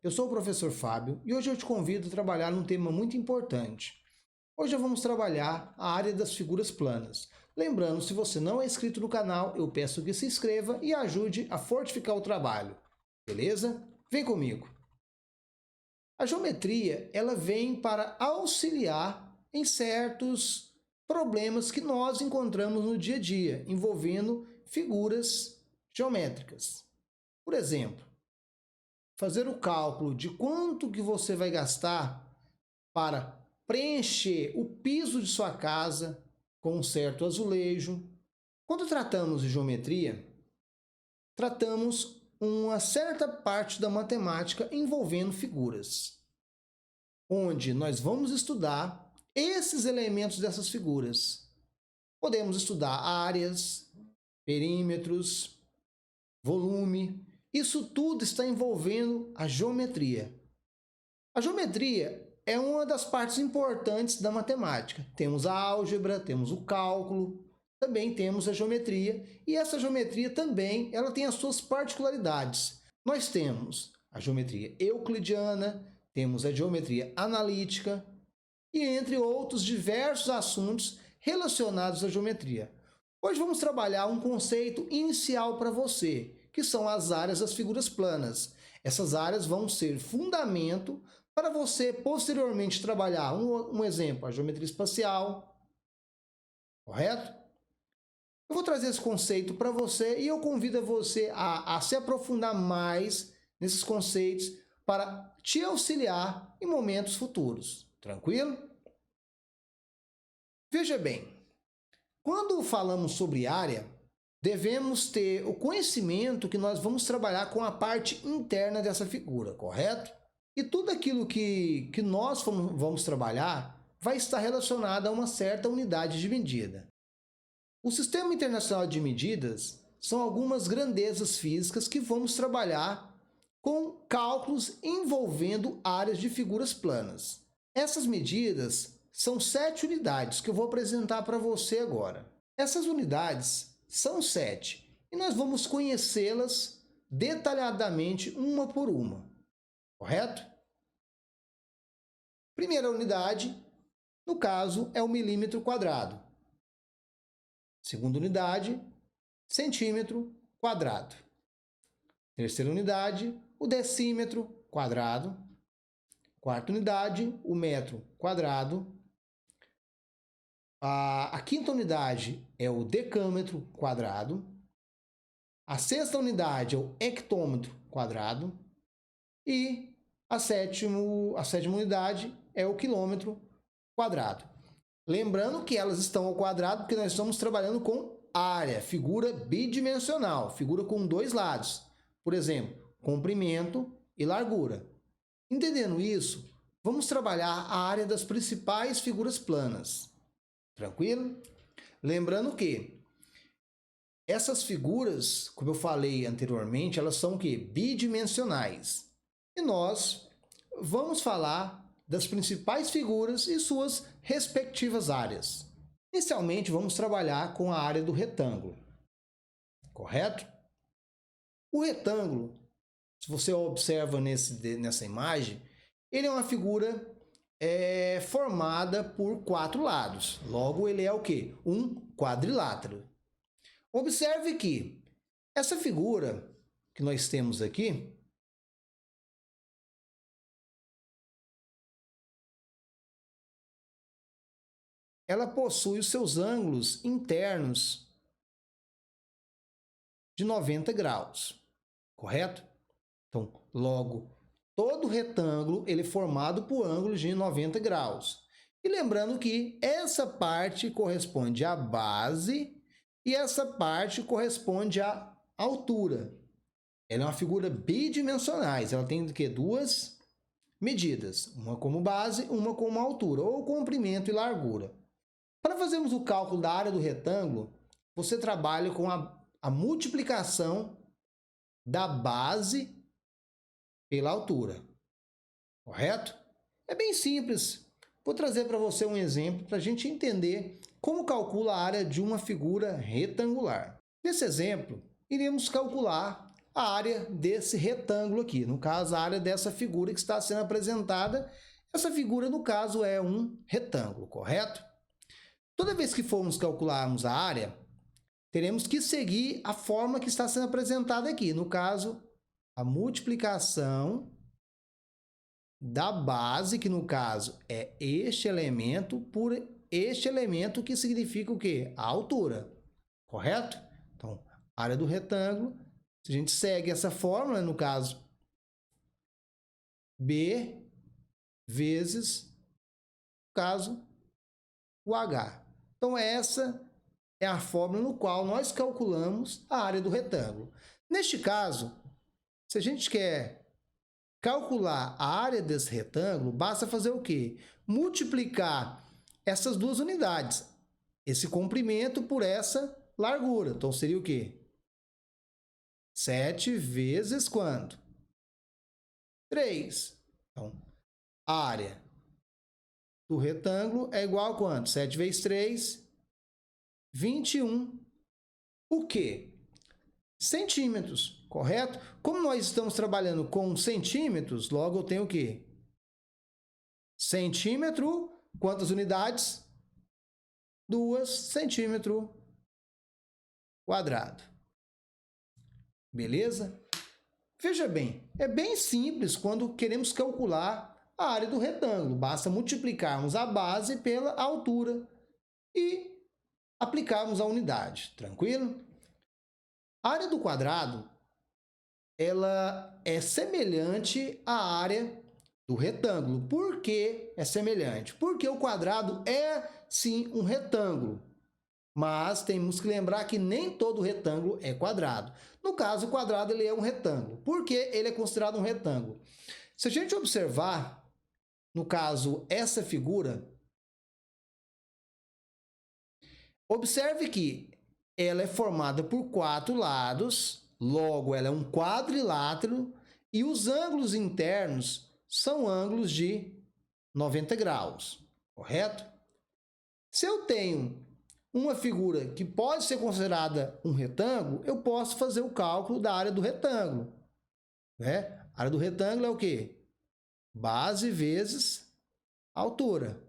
eu sou o professor Fábio e hoje eu te convido a trabalhar num tema muito importante. Hoje vamos trabalhar a área das figuras planas. Lembrando, se você não é inscrito no canal, eu peço que se inscreva e ajude a fortificar o trabalho. Beleza? Vem comigo! A geometria, ela vem para auxiliar em certos problemas que nós encontramos no dia a dia, envolvendo figuras geométricas. Por exemplo, fazer o cálculo de quanto que você vai gastar para preencher o piso de sua casa com um certo azulejo. Quando tratamos de geometria, tratamos uma certa parte da matemática envolvendo figuras, onde nós vamos estudar esses elementos dessas figuras. Podemos estudar áreas, perímetros, volume. Isso tudo está envolvendo a geometria. A geometria é uma das partes importantes da matemática. Temos a álgebra, temos o cálculo, também temos a geometria. E essa geometria também ela tem as suas particularidades. Nós temos a geometria euclidiana, temos a geometria analítica e entre outros diversos assuntos relacionados à geometria. Hoje vamos trabalhar um conceito inicial para você, que são as áreas das figuras planas. Essas áreas vão ser fundamento para você posteriormente trabalhar, um exemplo, a geometria espacial, correto? Eu vou trazer esse conceito para você e eu convido você a se aprofundar mais nesses conceitos para te auxiliar em momentos futuros, tranquilo? Veja bem, quando falamos sobre área, devemos ter o conhecimento que nós vamos trabalhar com a parte interna dessa figura, correto? E tudo aquilo que nós vamos trabalhar vai estar relacionado a uma certa unidade de medida. O Sistema Internacional de Medidas são algumas grandezas físicas que vamos trabalhar com cálculos envolvendo áreas de figuras planas. Essas medidas são 7 unidades que eu vou apresentar para você agora. Essas unidades são 7 e nós vamos conhecê-las detalhadamente uma por uma. Correto? Primeira unidade, no caso, é o milímetro quadrado. Segunda unidade, centímetro quadrado. Terceira unidade, o decímetro quadrado. Quarta unidade, o metro quadrado. A quinta unidade é o decâmetro quadrado. A sexta unidade é o hectômetro quadrado. E a sétima unidade é o quilômetro quadrado. Lembrando que elas estão ao quadrado porque nós estamos trabalhando com área, figura bidimensional, figura com 2 lados. Por exemplo, comprimento e largura. Entendendo isso, vamos trabalhar a área das principais figuras planas. Tranquilo? Lembrando que essas figuras, como eu falei anteriormente, elas são o quê? Bidimensionais. E nós vamos falar das principais figuras e suas respectivas áreas. Inicialmente, vamos trabalhar com a área do retângulo, correto? O retângulo, se você observa nessa imagem, ele é uma figura formada por 4 lados. Logo, ele é o quê? Um quadrilátero. Observe que essa figura que nós temos aqui, ela possui os seus ângulos internos de 90 graus, correto? Então, logo, todo retângulo ele é formado por ângulos de 90 graus. E lembrando que essa parte corresponde à base e essa parte corresponde à altura. Ela é uma figura bidimensionais, ela tem que 2 medidas, uma como base, uma como altura, ou comprimento e largura. Para fazermos o cálculo da área do retângulo, você trabalha com a multiplicação da base pela altura, correto? É bem simples. Vou trazer para você um exemplo para a gente entender como calcula a área de uma figura retangular. Nesse exemplo, iremos calcular a área desse retângulo aqui. No caso, a área dessa figura que está sendo apresentada. Essa figura, no caso, é um retângulo, correto? Toda vez que formos calcularmos a área, teremos que seguir a forma que está sendo apresentada aqui. No caso, a multiplicação da base, que no caso é este elemento, por este elemento, que significa o quê? A altura, correto? Então, área do retângulo, se a gente segue essa fórmula, no caso, B vezes, no caso, o H. Então, essa é a fórmula no qual nós calculamos a área do retângulo. Neste caso, se a gente quer calcular a área desse retângulo, basta fazer o quê? Multiplicar essas duas unidades, esse comprimento por essa largura. Então, seria o quê? 7 vezes quanto? 3. Então, a área do retângulo é igual a quanto? 7 vezes 3, 21. O quê? Centímetros, correto? Como nós estamos trabalhando com centímetros, logo eu tenho o quê? Centímetro, quantas unidades? 2 centímetro quadrado. Beleza? Veja bem, é bem simples quando queremos calcular a área do retângulo. Basta multiplicarmos a base pela altura e aplicarmos a unidade. Tranquilo? A área do quadrado, ela é semelhante à área do retângulo. Por que é semelhante? Porque o quadrado é, sim, um retângulo. Mas temos que lembrar que nem todo retângulo é quadrado. No caso, o quadrado ele é um retângulo. Por que ele é considerado um retângulo? Se a gente observar, no caso, essa figura, observe que ela é formada por 4 lados, logo ela é um quadrilátero, e os ângulos internos são ângulos de 90 graus, correto? Se eu tenho uma figura que pode ser considerada um retângulo, eu posso fazer o cálculo da área do retângulo, né? A área do retângulo é o quê? Base vezes altura,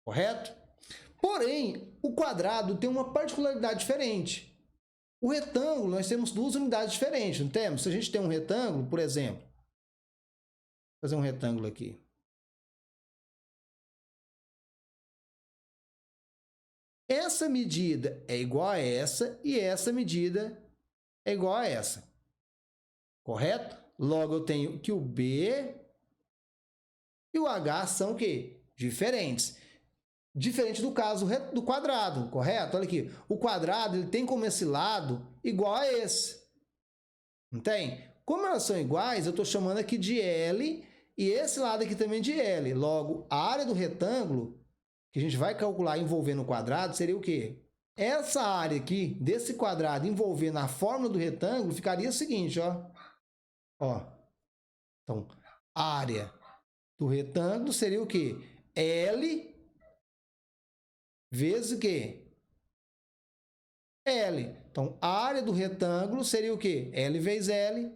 correto? Porém, o quadrado tem uma particularidade diferente. O retângulo, nós temos duas unidades diferentes, não temos? Se a gente tem um retângulo, por exemplo, vou fazer um retângulo aqui. Essa medida é igual a essa e essa medida é igual a essa. Correto? Logo, eu tenho que o B e o H são o quê? Diferentes. Diferente do caso do quadrado, correto? Olha aqui, o quadrado ele tem como esse lado igual a esse. Não tem? Como elas são iguais, eu estou chamando aqui de L e esse lado aqui também de L. Logo, a área do retângulo, que a gente vai calcular envolvendo o quadrado, seria o quê? Essa área aqui, desse quadrado envolvendo a fórmula do retângulo, ficaria o seguinte, ó. Então, a área do retângulo seria o quê? L vezes o quê? L. Então, a área do retângulo seria o quê? L vezes L,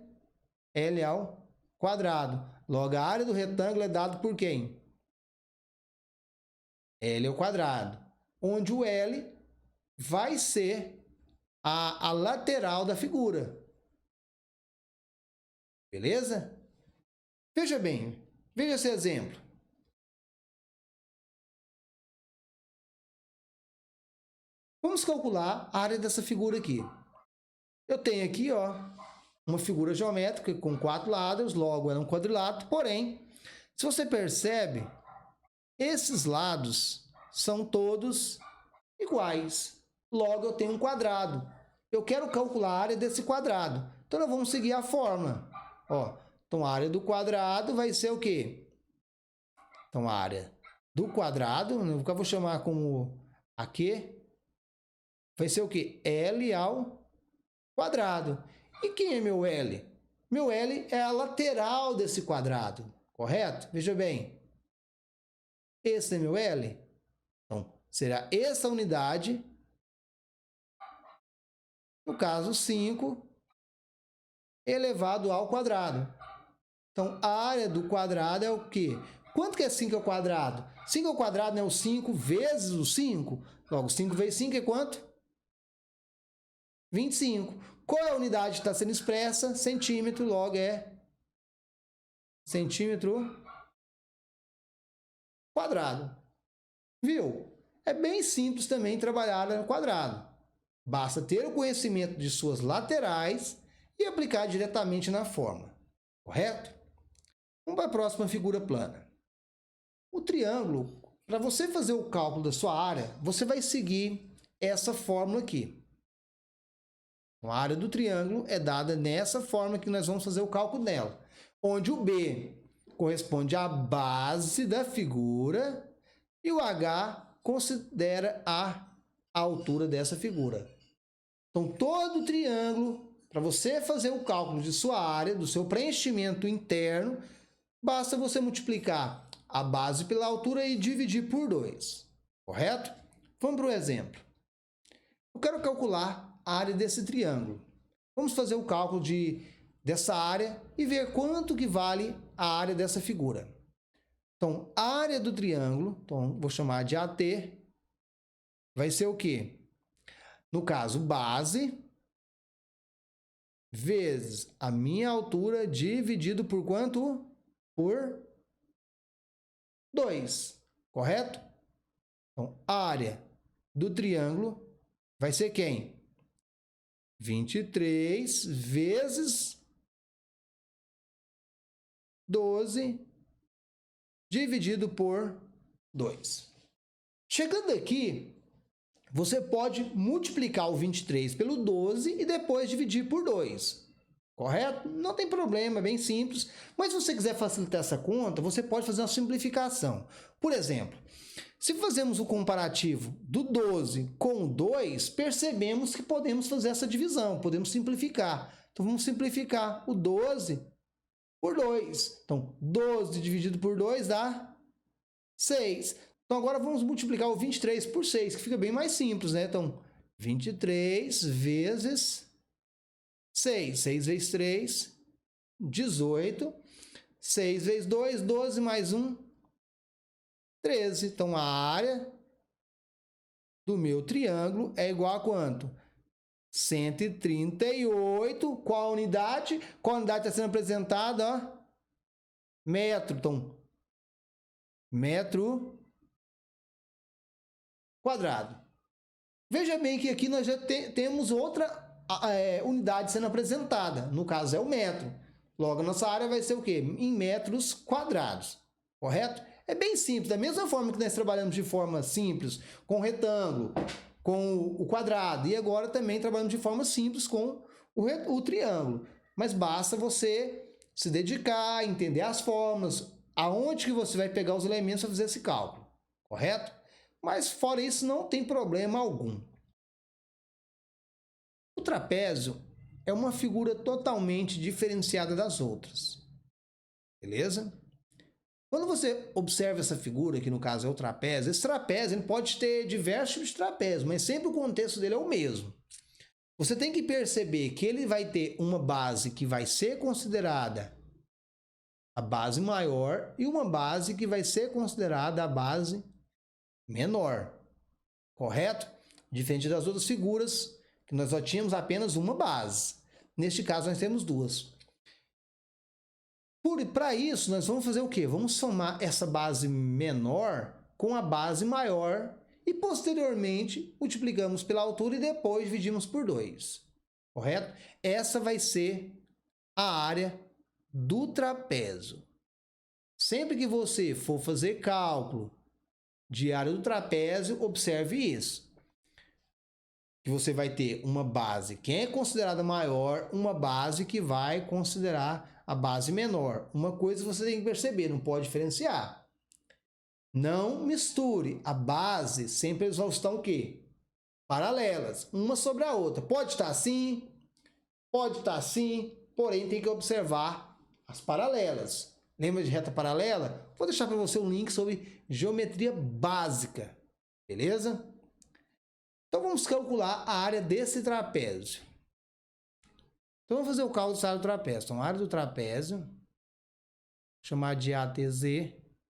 L ao quadrado. Logo, a área do retângulo é dado por quem? L ao quadrado. Onde o L vai ser a lateral da figura. Beleza? Veja bem, veja esse exemplo. Vamos calcular a área dessa figura aqui. Eu tenho aqui, ó, uma figura geométrica com 4 lados, logo é um quadrilátero, porém, se você percebe, esses lados são todos iguais. Logo, eu tenho um quadrado. Eu quero calcular a área desse quadrado. Então, nós vamos seguir a fórmula. Então, a área do quadrado vai ser o quê? Então, a área do quadrado, eu vou chamar como aqui, vai ser o quê? L ao quadrado. E quem é meu L? Meu L é a lateral desse quadrado, correto? Veja bem. Esse é meu L. Então, será essa unidade, no caso 5 elevado ao quadrado. Então, a área do quadrado é o quê? Quanto que é 5 ao quadrado? 5 ao quadrado é o 5 vezes o 5. Logo, 5 vezes 5 é quanto? 25. Qual é a unidade que está sendo expressa? Centímetro, logo é centímetro quadrado. Viu? É bem simples também trabalhar no quadrado. Basta ter o conhecimento de suas laterais e aplicar diretamente na forma. Correto? Vamos para a próxima figura plana. O triângulo, para você fazer o cálculo da sua área, você vai seguir essa fórmula aqui. A área do triângulo é dada nessa forma que nós vamos fazer o cálculo dela, onde o B corresponde à base da figura e o H considera a altura dessa figura. Então, todo triângulo, para você fazer o cálculo de sua área, do seu preenchimento interno, basta você multiplicar a base pela altura e dividir por 2. Correto? Vamos para um exemplo. Eu quero calcular a área desse triângulo. Vamos fazer o cálculo dessa área e ver quanto que vale a área dessa figura. Então, a área do triângulo, então vou chamar de AT, vai ser o quê? No caso, base vezes a minha altura dividido por quanto? Por 2, correto? Então, a área do triângulo vai ser quem? 23 vezes 12 dividido por 2. Chegando aqui, você pode multiplicar o 23 pelo 12 e depois dividir por 2. Correto? Não tem problema, é bem simples. Mas se você quiser facilitar essa conta, você pode fazer uma simplificação. Por exemplo, se fazemos o comparativo do 12 com o 2, percebemos que podemos fazer essa divisão, podemos simplificar. Então, vamos simplificar o 12 por 2. Então, 12 dividido por 2 dá 6. Então, agora vamos multiplicar o 23 por 6, que fica bem mais simples, né? Então, 23 vezes 6. 6 vezes 3, 18. 6 vezes 2, 12 mais 1, 13. Então, a área do meu triângulo é igual a quanto? 138. Qual a unidade? Qual a unidade está sendo apresentada? Ó? Metro. Então, metro quadrado. Veja bem que aqui nós já temos outra unidade sendo apresentada. No caso, é o metro. Logo, a nossa área vai ser o quê? Em metros quadrados. Correto? É bem simples. Da mesma forma que nós trabalhamos de forma simples com o retângulo, com o quadrado, e agora também trabalhamos de forma simples com o triângulo. Mas basta você se dedicar, entender as fórmulas, aonde que você vai pegar os elementos para fazer esse cálculo. Correto? Mas fora isso, não tem problema algum. O trapézio é uma figura totalmente diferenciada das outras. Beleza? Quando você observa essa figura, que no caso é o trapézio, esse trapézio ele pode ter diversos tipos de trapézio, mas sempre o contexto dele é o mesmo. Você tem que perceber que ele vai ter uma base que vai ser considerada a base maior e uma base que vai ser considerada a base menor. Correto? Diferente das outras figuras, que nós só tínhamos apenas uma base. Neste caso, nós temos duas. Para isso, nós vamos fazer o quê? Vamos somar essa base menor com a base maior e, posteriormente, multiplicamos pela altura e depois dividimos por 2. Correto? Essa vai ser a área do trapézio. Sempre que você for fazer cálculo de área do trapézio, observe isso. Que você vai ter uma base que é considerada maior, uma base que vai considerar a base menor. Uma coisa você tem que perceber, não pode diferenciar. Não misture. A base sempre eles vão estar o quê? Paralelas, uma sobre a outra. Pode estar assim, porém tem que observar as paralelas. Lembra de reta paralela? Vou deixar para você um link sobre geometria básica, beleza? Então vamos calcular a área desse trapézio. Então, vamos fazer o cálculo da área do trapézio. Então, a área do trapézio, chamar de ATZ,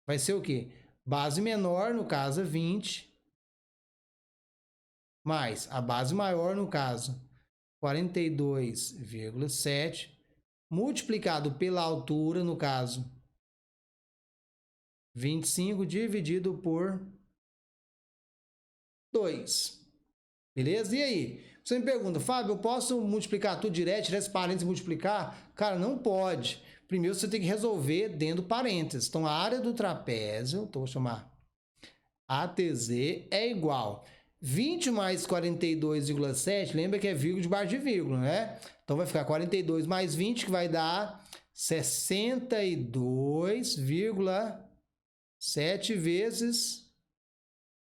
vai ser o quê? Base menor, no caso, 20, mais a base maior, no caso, 42,7, multiplicado pela altura, no caso, 25, dividido por 2. Beleza? E aí? Você me pergunta, Fábio, eu posso multiplicar tudo direto, tirar esse parênteses e multiplicar? Cara, não pode. Primeiro você tem que resolver dentro do parênteses. Então, a área do trapézio, então vou chamar ATZ, é igual 20 mais 42,7, lembra que é vírgula debaixo de vírgula, né? Então, vai ficar 42 mais 20, que vai dar 62,7 vezes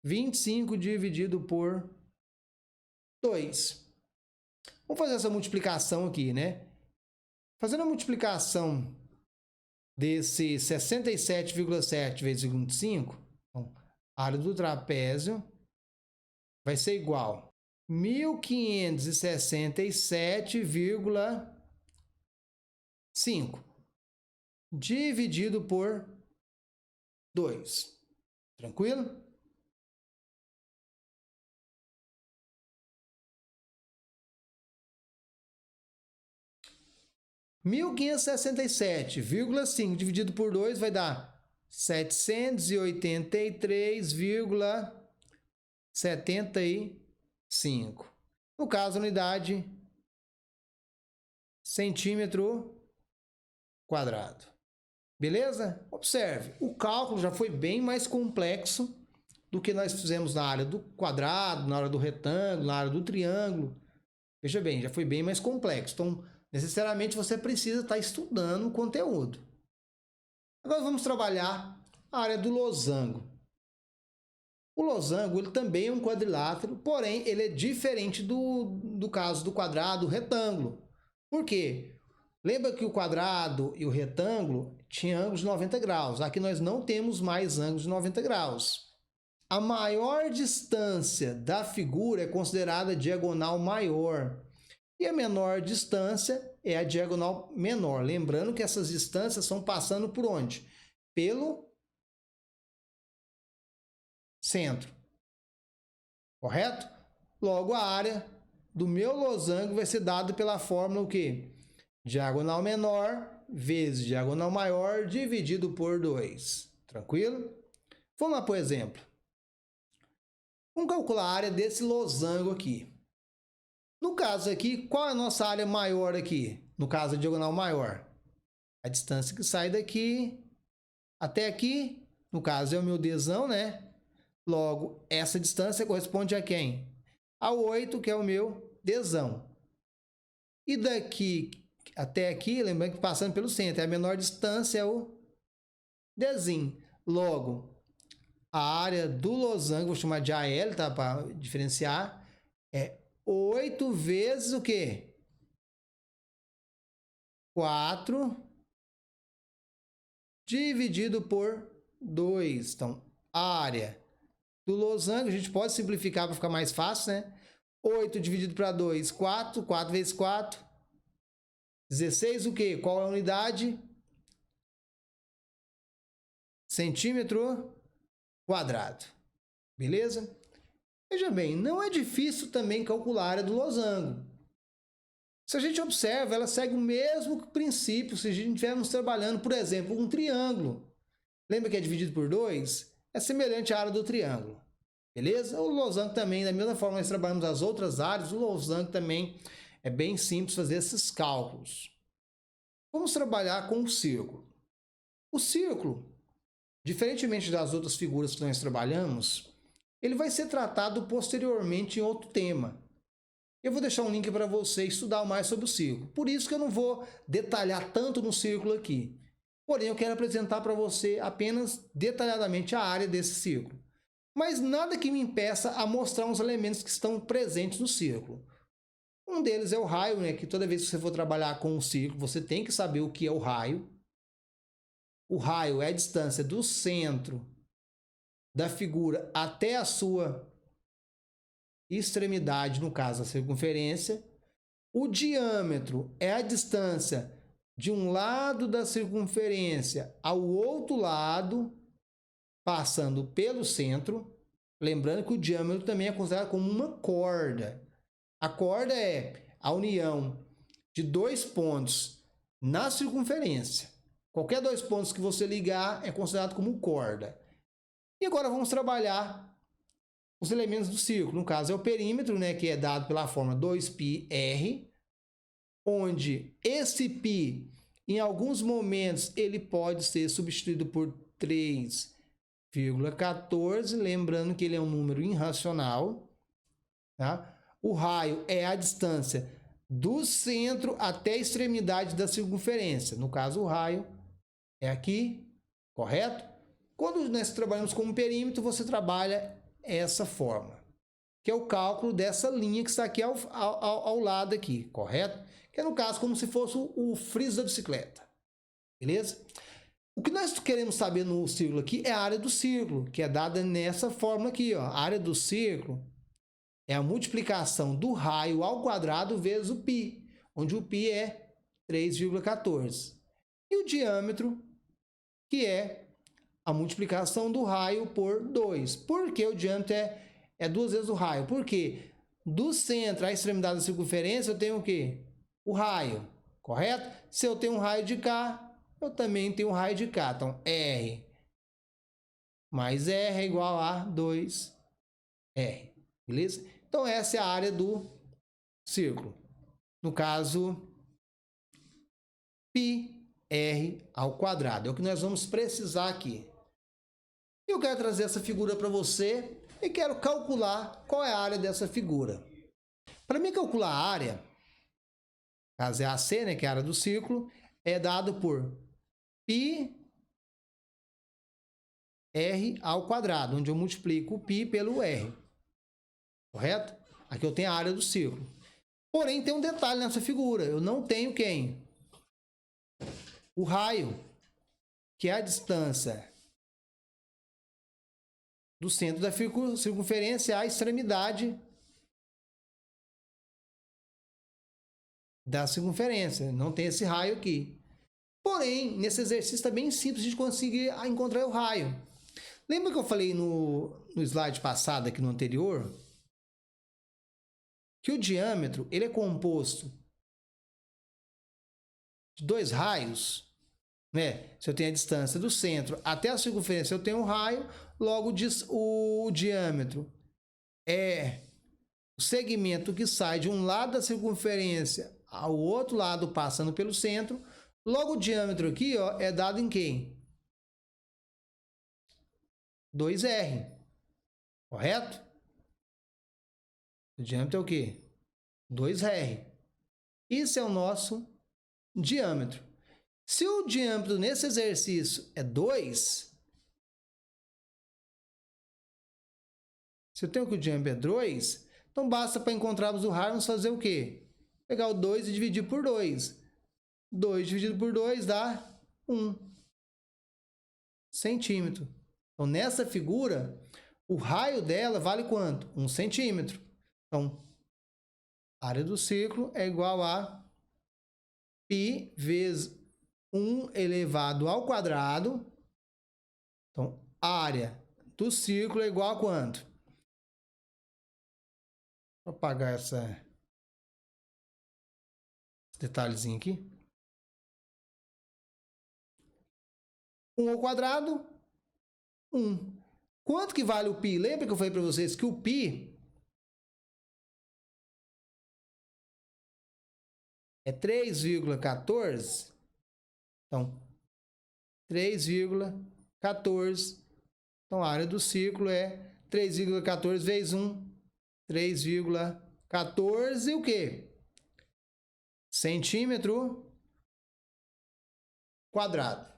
25 dividido por 2. Vamos fazer essa multiplicação aqui, né? Fazendo a multiplicação desse 67,7 vezes 25, então, a área do trapézio vai ser igual a 1567,5 dividido por 2. Tranquilo? Mil quinhentos e sessenta e sete vírgula cinco dividido por 2 vai dar 783,75. No caso, a unidade centímetro quadrado. Beleza? Observe, o cálculo já foi bem mais complexo do que nós fizemos na área do quadrado, na área do retângulo, na área do triângulo. Veja bem, já foi bem mais complexo. Então, necessariamente você precisa estar estudando o conteúdo. Agora vamos trabalhar a área do losango. O losango ele também é um quadrilátero, porém ele é diferente do caso do quadrado, do retângulo. Por quê? Lembra que o quadrado e o retângulo tinham ângulos de 90 graus. Aqui nós não temos mais ângulos de 90 graus. A maior distância da figura é considerada diagonal maior. E a menor distância é a diagonal menor. Lembrando que essas distâncias estão passando por onde? Pelo centro. Correto? Logo, a área do meu losango vai ser dada pela fórmula o quê? Diagonal menor vezes diagonal maior dividido por 2. Tranquilo? Vamos lá para o exemplo. Vamos calcular a área desse losango aqui. No caso aqui, qual é a nossa área maior aqui? No caso, a diagonal maior. A distância que sai daqui até aqui, no caso é o meu Dzão, né? Logo, essa distância corresponde a quem? A 8, que é o meu Dzão. E daqui até aqui, lembrando que passando pelo centro, a menor distância é o Dzinho. Logo, a área do losango, vou chamar de AL, tá? Para diferenciar, é 8 vezes o quê? 4 dividido por 2. Então, a área do losango, a gente pode simplificar para ficar mais fácil, né? 8 dividido para 2, 4. 4 vezes 4, 16 o quê? Qual é a unidade? Centímetro quadrado. Beleza? Veja bem, não é difícil também calcular a área do losango. Se a gente observa, ela segue o mesmo princípio se a gente estivermos trabalhando, por exemplo, um triângulo. Lembra que é dividido por 2? É semelhante à área do triângulo. Beleza? O losango também, da mesma forma que nós trabalhamos as outras áreas, o losango também é bem simples fazer esses cálculos. Vamos trabalhar com o círculo. O círculo, diferentemente das outras figuras que nós trabalhamos, ele vai ser tratado posteriormente em outro tema. Eu vou deixar um link para você estudar mais sobre o círculo. Por isso que eu não vou detalhar tanto no círculo aqui. Porém, eu quero apresentar para você apenas detalhadamente a área desse círculo. Mas nada que me impeça a mostrar os elementos que estão presentes no círculo. Um deles é o raio, né? Que toda vez que você for trabalhar com um círculo, você tem que saber o que é o raio. O raio é a distância do centro da figura até a sua extremidade, no caso a circunferência. O diâmetro é a distância de um lado da circunferência ao outro lado, passando pelo centro. Lembrando que o diâmetro também é considerado como uma corda. A corda é a união de dois pontos na circunferência. Qualquer dois pontos que você ligar é considerado como corda. E agora vamos trabalhar os elementos do círculo. No caso é o perímetro, né, que é dado pela fórmula 2πr, onde esse π, em alguns momentos, ele pode ser substituído por 3,14, lembrando que ele é um número irracional. Tá? O raio é a distância do centro até a extremidade da circunferência. No caso, o raio é aqui, correto? Quando nós trabalhamos com um perímetro, você trabalha essa forma, que é o cálculo dessa linha que está aqui ao lado aqui, correto? Que é, no caso, como se fosse o friso da bicicleta, beleza? O que nós queremos saber no círculo aqui é a área do círculo, que é dada nessa fórmula aqui, ó. A área do círculo é a multiplicação do raio ao quadrado vezes o π, onde o π é 3,14. E o diâmetro, que é a multiplicação do raio por 2. Por que o diâmetro é 2 vezes o raio? Porque do centro à extremidade da circunferência eu tenho o quê? O raio, correto? Se eu tenho um raio de cá, eu também tenho um raio de cá. Então, R mais R é igual a 2R. Beleza? Então, essa é a área do círculo. No caso, πr ao quadrado. É o que nós vamos precisar aqui. Eu quero trazer essa figura para você e quero calcular qual é a área dessa figura. Para mim calcular a área, caso é AC, né, que é a área do círculo, é dado por πr ao quadrado, onde eu multiplico o π pelo r. Correto? Aqui eu tenho a área do círculo. Porém, tem um detalhe nessa figura. Eu não tenho quem? O raio, que é a distância do centro da circunferência à extremidade da circunferência. Não tem esse raio aqui. Porém, nesse exercício está bem simples de conseguir encontrar o raio. Lembra que eu falei no slide passado, aqui no anterior, que o diâmetro ele é composto de dois raios, né? Se eu tenho a distância do centro até a circunferência, eu tenho um raio, logo o diâmetro é o segmento que sai de um lado da circunferência ao outro lado, passando pelo centro. Logo o diâmetro aqui, ó, é dado em quem? 2R, correto? O diâmetro é o quê? 2R. Isso é o nosso diâmetro. Se o diâmetro nesse exercício é 2, se eu tenho que o diâmetro é 2, então basta para encontrarmos o raio, vamos fazer o quê? Pegar o 2 e dividir por 2. 2 dividido por 2 dá 1 centímetro. Então, nessa figura, o raio dela vale quanto? 1 centímetro. Então, a área do círculo é igual a π vezes 1 elevado ao quadrado. Então, a área do círculo é igual a quanto? Vou apagar esse detalhezinho aqui. 1 ao quadrado, 1. Quanto que vale o π? Lembra que eu falei para vocês que o π é 3,14? Então, 3,14. Então, a área do círculo é 3,14 vezes 1. 3,14 o quê? Centímetro quadrado.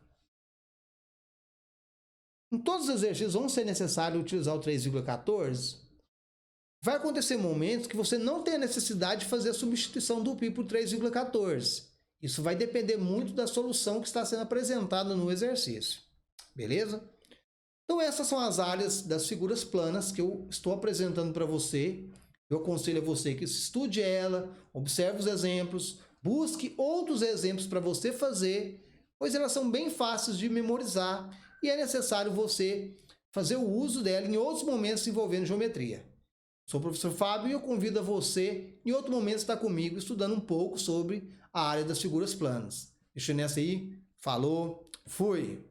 Em todos os exercícios vão ser necessário utilizar o 3,14. Vai acontecer momentos que você não tem a necessidade de fazer a substituição do π por 3,14. Isso vai depender muito da solução que está sendo apresentada no exercício. Beleza? Então essas são as áreas das figuras planas que eu estou apresentando para você Eu aconselho a você que estude ela, observe os exemplos, busque outros exemplos para você fazer, pois elas são bem fáceis de memorizar e é necessário você fazer o uso dela em outros momentos envolvendo geometria. Sou o professor Fábio e eu convido a você, em outro momento, estar comigo estudando um pouco sobre a área das figuras planas. Deixa nessa aí. Falou, fui!